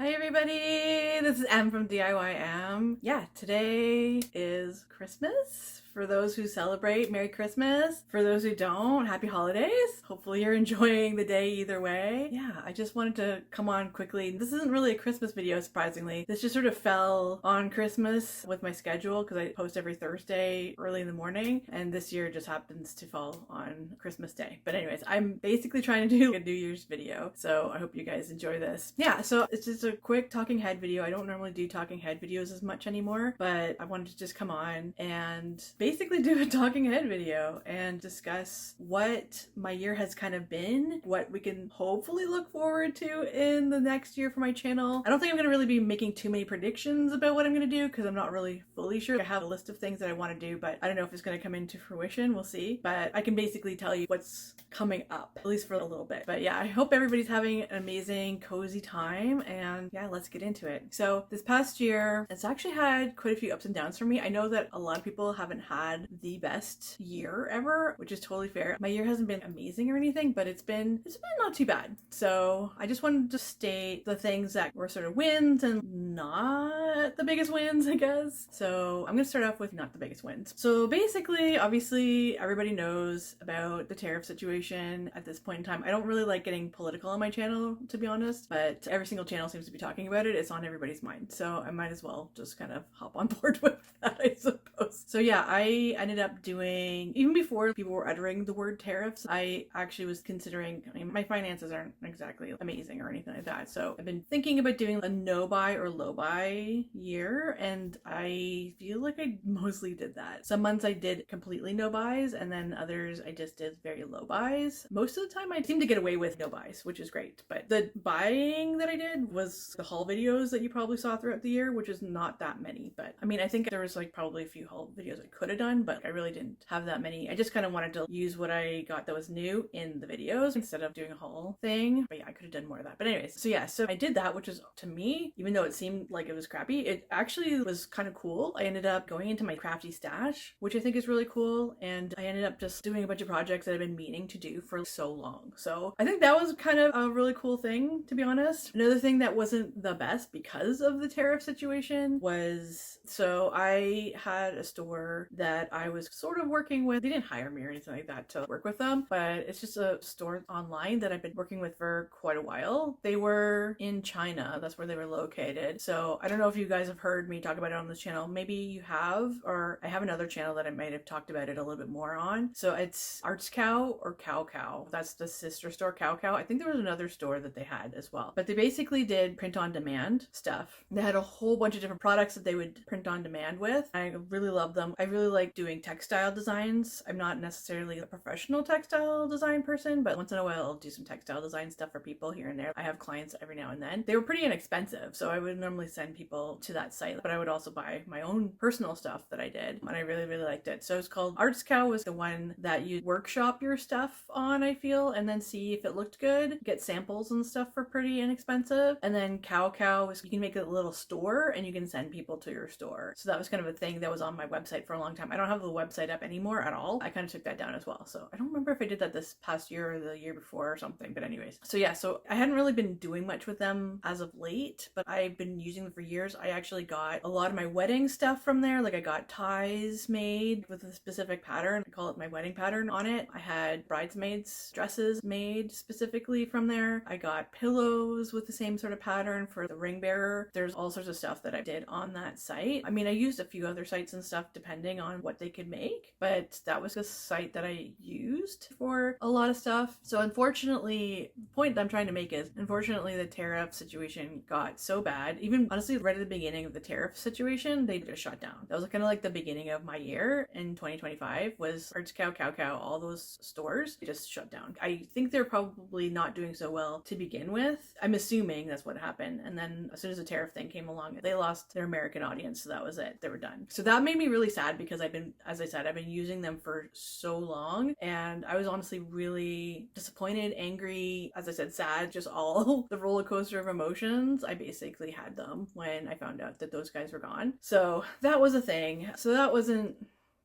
Hi everybody, this is Em from DIY. Yeah, today is Christmas. For those who celebrate, Merry Christmas. For those who don't, Happy Holidays. Hopefully you're enjoying the day either way. Yeah, I just wanted to come on quickly. This isn't really a Christmas video, surprisingly. This just sort of fell on Christmas with my schedule because I post every Thursday early in the morning, and this year just happens to fall on Christmas Day. But anyways, I'm basically trying to do a New Year's video, so I hope you guys enjoy this. Yeah, so it's just a quick talking head video. I don't normally do talking head videos as much anymore, but I wanted to just come on and basically do a talking head video and discuss what my year has kind of been, what we can hopefully look forward to in the next year for my channel. I don't think I'm going to really be making too many predictions about what I'm going to do because I'm not really fully sure. I have a list of things that I want to do, but I don't know if it's going to come into fruition. We'll see. But I can basically tell you what's coming up, at least for a little bit. But yeah, I hope everybody's having an amazing, cozy time, and yeah, let's get into it. So this past year, it's actually had quite a few ups and downs for me. I know that a lot of people haven't had the best year ever, which is totally fair. My year hasn't been amazing or anything, but it's been not too bad. So I just wanted to state the things that were sort of wins and not the biggest wins, I guess. So I'm gonna start off with not the biggest wins. So basically, obviously, everybody knows about the tariff situation at this point in time. I don't really like getting political on my channel, to be honest, but every single channel seems to be talking about it. It's on everybody's mind. So I might as well just kind of hop on board with that, I suppose. So yeah, I ended up doing, even before people were uttering the word tariffs, I actually was considering, I mean, my finances aren't exactly amazing or anything like that. So I've been thinking about doing a no buy or low buy year, and I feel like I mostly did that. Some months I did completely no buys, and then others I just did very low buys. Most of the time I seem to get away with no buys, which is great. But the buying that I did was the haul videos that you probably saw throughout the year, which is not that many. But I mean, I think there was like probably a few haul videos I could have done, but I really didn't have that many. I just kind of wanted to use what I got that was new in the videos instead of doing a haul thing. But yeah, I could have done more of that. But anyways, so yeah, so I did that, which is, to me, even though it seemed like it was crappy, it actually was kind of cool. I ended up going into my crafty stash, which I think is really cool, and I ended up just doing a bunch of projects that I've been meaning to do for so long. So I think that was kind of a really cool thing, to be honest. Another thing that wasn't the best because of the tariff situation was, so I had a store that I was sort of working with. They didn't hire me or anything like that to work with them, but it's just a store online that I've been working with for quite a while. They were in China. That's where they were located. So I don't know if you guys have heard me talk about it on this channel. Maybe you have, or I have another channel that I might have talked about it a little bit more on. So it's Arts Cow or Cow Cow. That's the sister store, Cow Cow. I think there was another store that they had as well. But they basically did print on demand stuff. They had a whole bunch of different products that they would print on demand with. I really love them. I really like doing textile designs. I'm not necessarily a professional textile design person, but once in a while I'll do some textile design stuff for people here and there. I have clients every now and then. They were pretty inexpensive, so I would normally send people to that site, but I would also buy my own personal stuff that I did, and I really, really liked it. So it's called Arts Cow, was the one that you workshop your stuff on, I feel, and then see if it looked good, get samples and stuff for pretty inexpensive. And then Cow Cow was, you can make a little store and you can send people to your store. So that was kind of a thing that was on my website for a long time. I don't have the website up anymore at all. I kind of took that down as well. So I don't remember if I did that this past year or the year before or something, but anyways. So yeah, so I hadn't really been doing much with them as of late, but I've been using them for years. I actually got a lot of my wedding stuff from there. Like I got ties made with a specific pattern. I call it my wedding pattern on it. I had bridesmaids dresses made specifically from there. I got pillows with the same sort of pattern for the ring bearer. There's all sorts of stuff that I did on that site. I mean, I used a few other sites and stuff depending on what they could make, but that was the site that I used for a lot of stuff. So unfortunately, the point that I'm trying to make is, unfortunately, the tariff situation got so bad. Even honestly, right at the beginning of the tariff situation, they just shut down. That was kind of like the beginning of my year in 2025 was Arts Cow, Cow Cow, all those stores just shut down. I think they're probably not doing so well to begin with. I'm assuming that's what happened. And then as soon as the tariff thing came along, they lost their American audience. So that was it. They were done. So that made me really sad because I've been, as I said, I've been using them for so long, and I was honestly really disappointed, angry, as I said, sad, just all the roller coaster of emotions. I basically had them when I found out that those guys were gone. So that was a thing. So that wasn't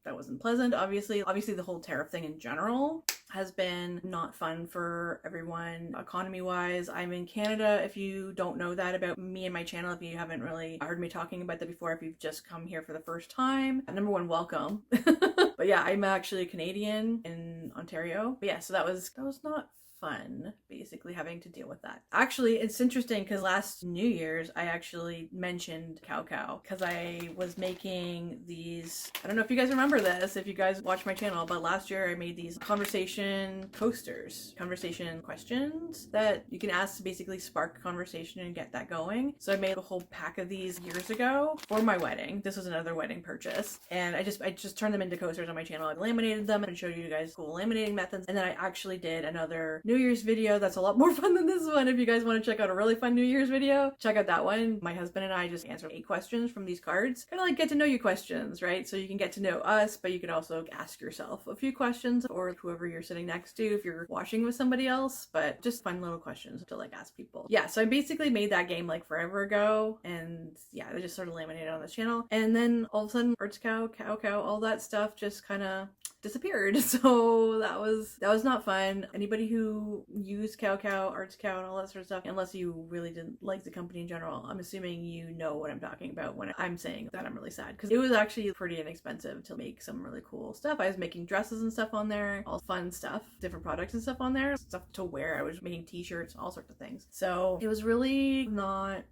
that wasn't pleasant. Obviously the whole tariff thing in general has been not fun for everyone economy wise. I'm in Canada. If you don't know that about me and my channel, if you haven't really heard me talking about that before, if you've just come here for the first time, number one, welcome. But yeah, I'm actually a Canadian in Ontario. But yeah, so that was not fun, basically having to deal with that. Actually, it's interesting because last New Year's I actually mentioned Cow because I was making these, I don't know if you guys remember this, if you guys watch my channel, but last year I made these conversation coasters, conversation questions that you can ask to basically spark conversation and get that going. So I made a whole pack of these years ago for my wedding. This was another wedding purchase, and I just turned them into coasters on my channel. I laminated them and showed you guys cool laminating methods, and then I actually did another New Year's video that's a lot more fun than this one. If you guys want to check out a really fun New Year's video, check out that one. My husband and I just answered 8 questions from these cards, kind of like get to know you questions, right? So you can get to know us, but you can also ask yourself a few questions, or whoever you're sitting next to if you're watching with somebody else, but just fun little questions to like ask people. Yeah, so I basically made that game like forever ago, and yeah, I just sort of laminated on this channel, and then all of a sudden Arts Cow, all that stuff just kind of disappeared. So that was not fun. Anybody who used Cow, Arts Cow, and all that sort of stuff, unless you really didn't like the company in general, I'm assuming you know what I'm talking about when I'm saying that I'm really sad, because it was actually pretty inexpensive to make some really cool stuff. I was making dresses and stuff on there, all fun stuff, different products and stuff on there, stuff to wear. I was making t-shirts, all sorts of things. So it was really not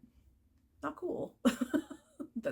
cool.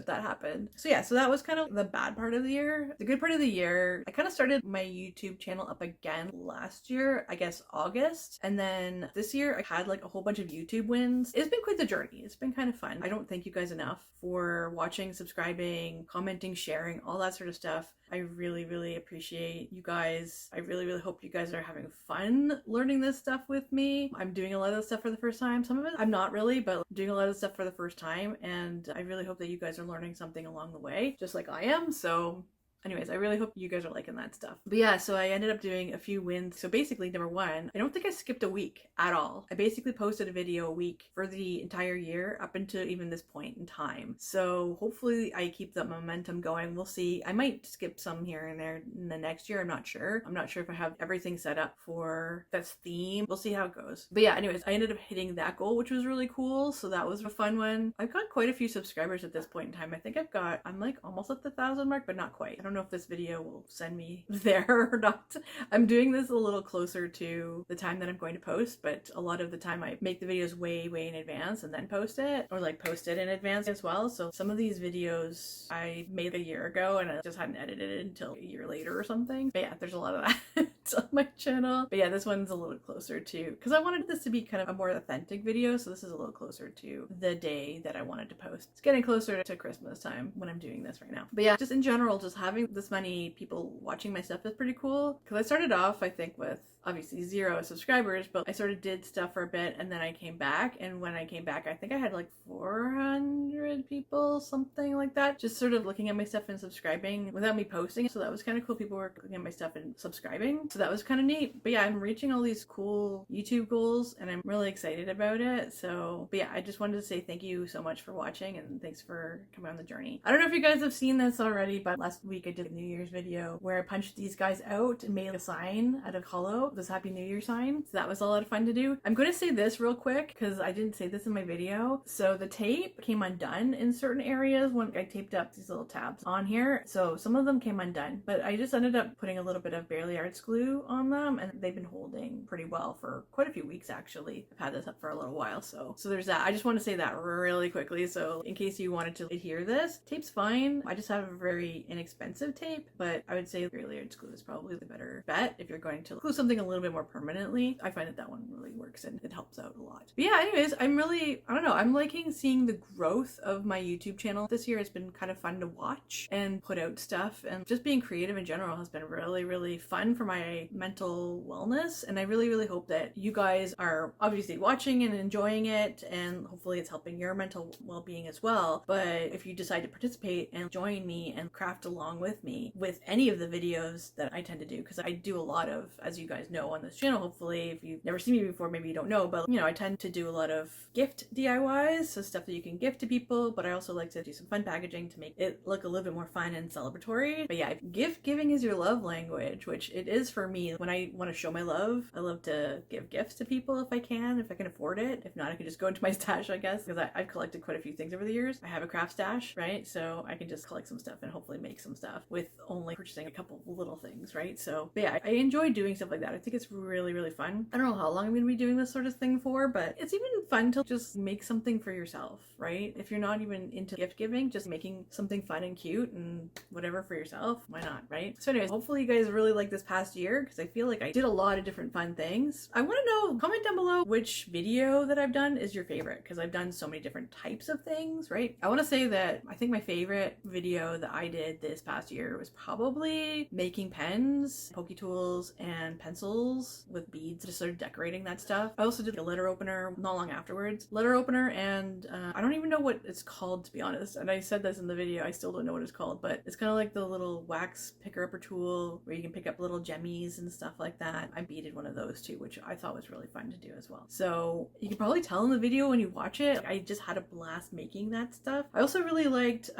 that happened. So yeah, so that was kind of the bad part of the year. The good part of the year, I kind of started my YouTube channel up again last year, I guess August, and then this year I had like a whole bunch of YouTube wins. It's been quite the journey. It's been kind of fun. I don't thank you guys enough for watching, subscribing, commenting, sharing, all that sort of stuff. I really appreciate you guys. I really hope you guys are having fun learning this stuff with me. I'm doing a lot of this stuff for the first time. Some of it I'm not really, but I'm doing a lot of stuff for the first time, and I really hope that you guys are learning something along the way, just like I am. So anyways, I really hope you guys are liking that stuff. But yeah, so I ended up doing a few wins. So basically, number one, I don't think I skipped a week at all. I basically posted a video a week for the entire year up until even this point in time. So hopefully I keep that momentum going. We'll see. I might skip some here and there in the next year. I'm not sure. I'm not sure if I have everything set up for this theme. We'll see how it goes. But yeah, anyways, I ended up hitting that goal, which was really cool. So that was a fun one. I've got quite a few subscribers at this point in time. I think I'm like almost at the 1,000 mark, but not quite. I don't know if this video will send me there or not. I'm doing this a little closer to the time that I'm going to post, but a lot of the time I make the videos way in advance and then post it, or like post it in advance as well. So some of these videos I made a year ago and I just hadn't edited it until a year later or something. But yeah, there's a lot of that on my channel. But yeah, this one's a little closer to, because I wanted this to be kind of a more authentic video, so this is a little closer to the day that I wanted to post. It's getting closer to Christmas time when I'm doing this right now. But yeah, just in general, just having this many people watching my stuff is pretty cool, because I started off, I think, with obviously 0 subscribers, but I sort of did stuff for a bit and then I came back, and when I came back I think I had like 400 people, something like that, just sort of looking at my stuff and subscribing without me posting. So that was kind of cool. People were looking at my stuff and subscribing, so that was kind of neat. But yeah, I'm reaching all these cool YouTube goals and I'm really excited about it. So but yeah, I just wanted to say thank you so much for watching, and thanks for coming on the journey. I don't know if you guys have seen this already, but last week I did a New Year's video where I punched these guys out and made a sign out of hollow, this Happy New Year sign. So that was a lot of fun to do. I'm going to say this real quick because I didn't say this in my video. So the tape came undone in certain areas when I taped up these little tabs on here. So some of them came undone, but I just ended up putting a little bit of Barely Arts glue on them, and they've been holding pretty well for quite a few weeks actually. I've had this up for a little while, so there's that. I just want to say that really quickly, so in case you wanted to adhere this, tape's fine. I just have a very inexpensive tape, but I would say Barely Arts glue is probably the better bet if you're going to glue something a little bit more permanently. I find that one really works and it helps out a lot. But yeah, anyways, I don't know, I'm liking seeing the growth of my YouTube channel this year. It's been kind of fun to watch and put out stuff, and just being creative in general has been really fun for my mental wellness, and I really hope that you guys are obviously watching and enjoying it, and hopefully it's helping your mental well-being as well. But if you decide to participate and join me and craft along with me with any of the videos that I tend to do, because I do a lot of, as you guys know on this channel, hopefully, if you've never seen me before, maybe you don't know, but I tend to do a lot of gift DIYs, so stuff that you can gift to people, but I also like to do some fun packaging to make it look a little bit more fun and celebratory. But yeah, gift giving is your love language, which it is for me. When I want to show my love, I love to give gifts to people if I can afford it. If not, I can just go into my stash, I guess, because I've collected quite a few things over the years. I have a craft stash, right? So I can just collect some stuff and hopefully make some stuff with only purchasing a couple little things, right? So, but yeah, I enjoy doing stuff like that. I think it's really, really fun. I don't know how long I'm going to be doing this sort of thing for, but it's even fun to just make something for yourself, right? If you're not even into gift giving, just making something fun and cute and whatever for yourself, why not, right? So anyways, hopefully you guys really like this past year, because I feel like I did a lot of different fun things. I want to know, comment down below which video that I've done is your favorite, because I've done so many different types of things, right? I want to say that I think my favorite video that I did this past year was probably making pens, pokey tools, and pencils with beads, just sort of decorating that stuff. I also did a letter opener not long afterwards. Letter opener, and I don't even know what it's called, to be honest. And I said this in the video, I still don't know what it's called, but it's kind of like the little wax picker-upper tool where you can pick up little gemmies and stuff like that. I beaded one of those too, which I thought was really fun to do as well. So you can probably tell in the video when you watch it, I just had a blast making that stuff. I also really liked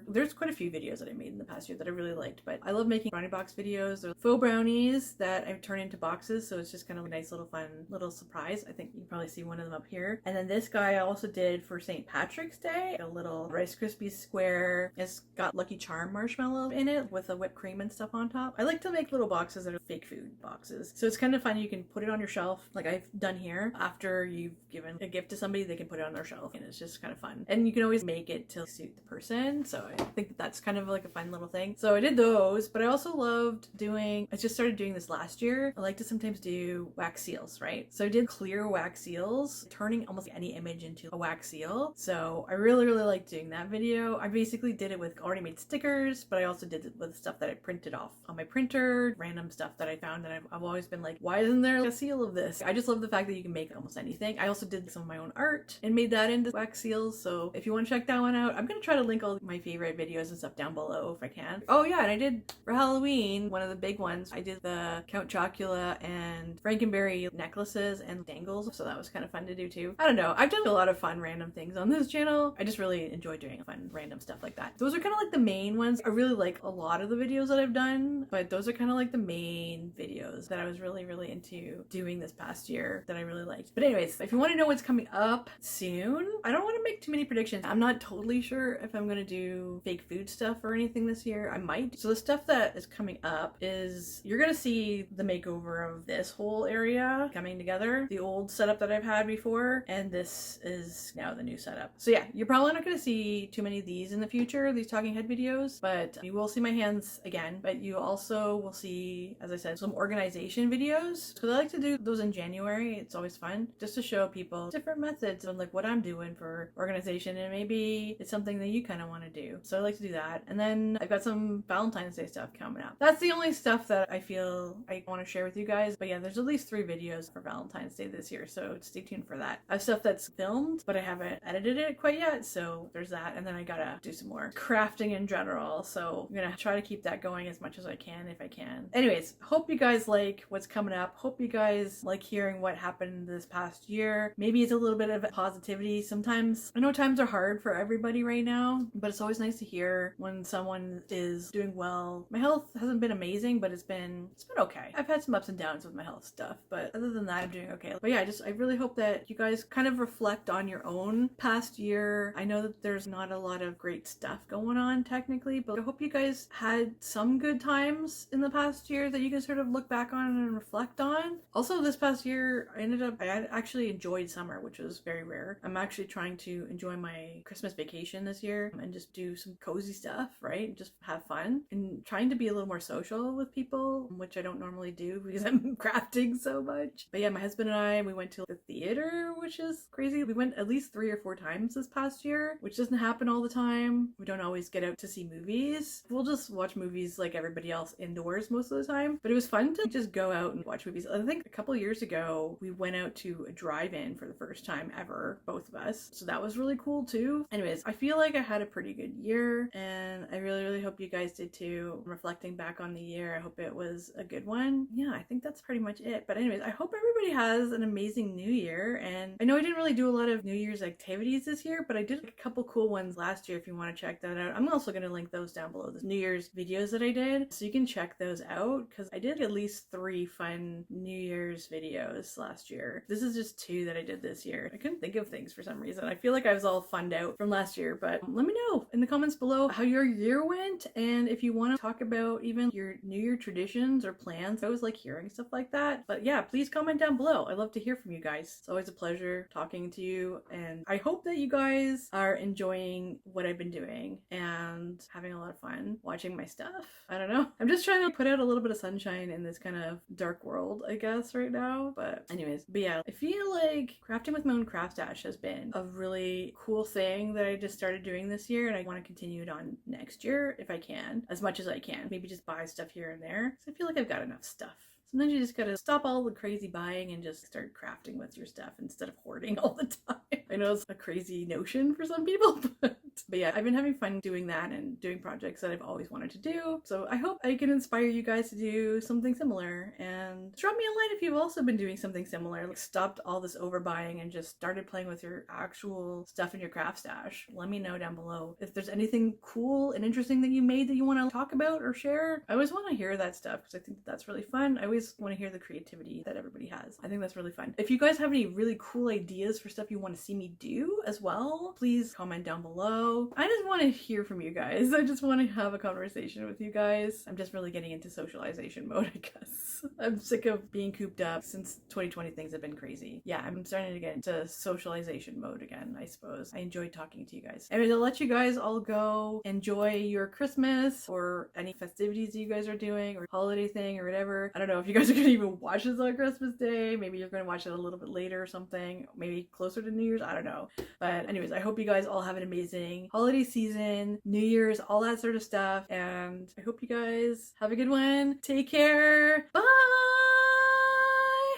there's quite a few videos that I made in the past year that I really liked, but I love making brownie box videos. They're faux brownies that I turn into boxes, so it's just kind of a nice little fun little surprise. I think you can probably see one of them up here. And then this guy I also did for St. Patrick's Day, a little Rice Krispies square. It's got Lucky Charm marshmallow in it with a whipped cream and stuff on top. I like to make little boxes that are fake food boxes, so it's kind of fun. You can put it on your shelf like I've done here. After you've given a gift to somebody, they can put it on their shelf, and it's just kind of fun. And you can always make it to suit the person, so I think that that's kind of like a fun little thing. So I did those, but I also loved doing, I just started doing this last year. I like to sometimes do wax seals, right? So I did clear wax seals, turning almost any image into a wax seal. So I really, really liked doing that video. I basically did it with already made stickers, but I also did it with stuff that I printed off on my printer, random stuff that I found, and I've always been like, why isn't there a seal of this? I just love the fact that you can make almost anything. I also did some of my own art and made that into wax seals, so if you want to check that one out, I'm gonna try to link all my favorite videos and stuff down below if I can. Oh yeah, and I did for Halloween, one of the big ones, I did the Count Chocula and Frankenberry necklaces and dangles, so that was kind of fun to do too. I don't know, I've done a lot of fun random things on this channel. I just really enjoy doing fun random stuff like that. Those are kind of like the main ones. I really like a lot of the videos that I've done, but those are kind of like the main videos that I was really, really into doing this past year that I really liked. But anyways, if you want to know what's coming up soon, I don't want to make too many predictions. I'm not totally sure if I'm going to do fake food stuff or anything this year. I might. So the stuff that is coming up is you're going to see the makeover of this whole area coming together. The old setup that I've had before, and this is now the new setup. So yeah, you're probably not going to see too many of these in the future, these talking head videos, but you will see my hands again. But you also will see, as I said, some organization videos, because I like to do those in January. It's always fun just to show people different methods of like what I'm doing for organization, and maybe it's something that you kind of want to do. So I like to do that. And then I've got some Valentine's Day stuff coming up. That's the only stuff that I feel I want to share with you guys. But yeah, there's at least 3 videos for Valentine's Day this year, so stay tuned for that. I have stuff that's filmed, but I haven't edited it quite yet, so there's that. And then I gotta do some more crafting in general, so I'm gonna try to keep that going as much as I can if I can. Anyways, hope you guys like what's coming up. Hope you guys like hearing what happened this past year. Maybe it's a little bit of positivity. Sometimes I know times are hard for everybody right now, but it's always nice to hear when someone is doing well. My health hasn't been amazing, but it's been okay. I've had some ups and downs with my health stuff, but other than that, I'm doing okay. But yeah, I really hope that you guys kind of reflect on your own past year. I know that there's not a lot of great stuff going on technically, but I hope you guys had some good times in the past year that you can sort of look back on and reflect on. Also, this past year, I actually enjoyed summer, which was very rare. I'm actually trying to enjoy my Christmas vacation this year and just do some cozy stuff, right? Just have fun and trying to be a little more social with people, which I don't normally do because I'm crafting so much. But yeah, my husband and I, we went to the theater, which is crazy. We went at least 3 or 4 times this past year, which doesn't happen all the time. We don't always get out to see movies. We'll just watch movies like everybody else indoors most of the time. But it was fun to just go out and watch movies. I think a couple years ago, we went out to a drive-in for the first time ever, both of us. So that was really cool too. Anyways, I feel like I had a pretty good year, and I really, really hope you guys did too. Reflecting back on the year, I hope it was a good one. Yeah, yeah, I think that's pretty much it. But anyways, I hope everybody has an amazing new year. And I know I didn't really do a lot of New Year's activities this year, but I did a couple cool ones last year if you want to check that out. I'm also going to link those down below, the New Year's videos that I did, so you can check those out, because I did at least 3 fun New Year's videos last year. This is just 2 that I did this year. I couldn't think of things for some reason. I feel like I was all funned out from last year, but let me know in the comments below how your year went, and if you want to talk about even your New Year traditions or plans. I always like hearing stuff like that. But yeah, please comment down below. I love to hear from you guys. It's always a pleasure talking to you, and I hope that you guys are enjoying what I've been doing and having a lot of fun watching my stuff. I don't know. I'm just trying to put out a little bit of sunshine in this kind of dark world, I guess, right now. But anyways, but yeah, I feel like crafting with my own craft stash has been a really cool thing that I just started doing this year, and I want to continue it on next year if I can, as much as I can. Maybe just buy stuff here and there, because I feel like I've got enough stuff. Sometimes you just gotta stop all the crazy buying and just start crafting with your stuff instead of hoarding all the time. I know it's a crazy notion for some people, but yeah, I've been having fun doing that and doing projects that I've always wanted to do. So I hope I can inspire you guys to do something similar, and drop me a line if you've also been doing something similar, like stopped all this overbuying and just started playing with your actual stuff in your craft stash. Let me know down below if there's anything cool and interesting that you made that you want to talk about or share. I always want to hear that stuff because I think that's really fun. I always want to hear the creativity that everybody has. I think that's really fun. If you guys have any really cool ideas for stuff you want to see me do as well, please comment down below. I just want to hear from you guys. I just want to have a conversation with you guys. I'm just really getting into socialization mode, I guess. I'm sick of being cooped up. Since 2020, things have been crazy. Yeah, I'm starting to get into socialization mode again, I suppose. I enjoyed talking to you guys. Anyways, I'll let you guys all go enjoy your Christmas or any festivities you guys are doing or holiday thing or whatever. I don't know if you guys are going to even watch this on Christmas Day. Maybe you're going to watch it a little bit later or something. Maybe closer to New Year's. I don't know. But anyways, I hope you guys all have an amazing holiday season, New Year's, all that sort of stuff. And I hope you guys have a good one. Take care. Bye.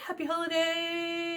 Happy holidays.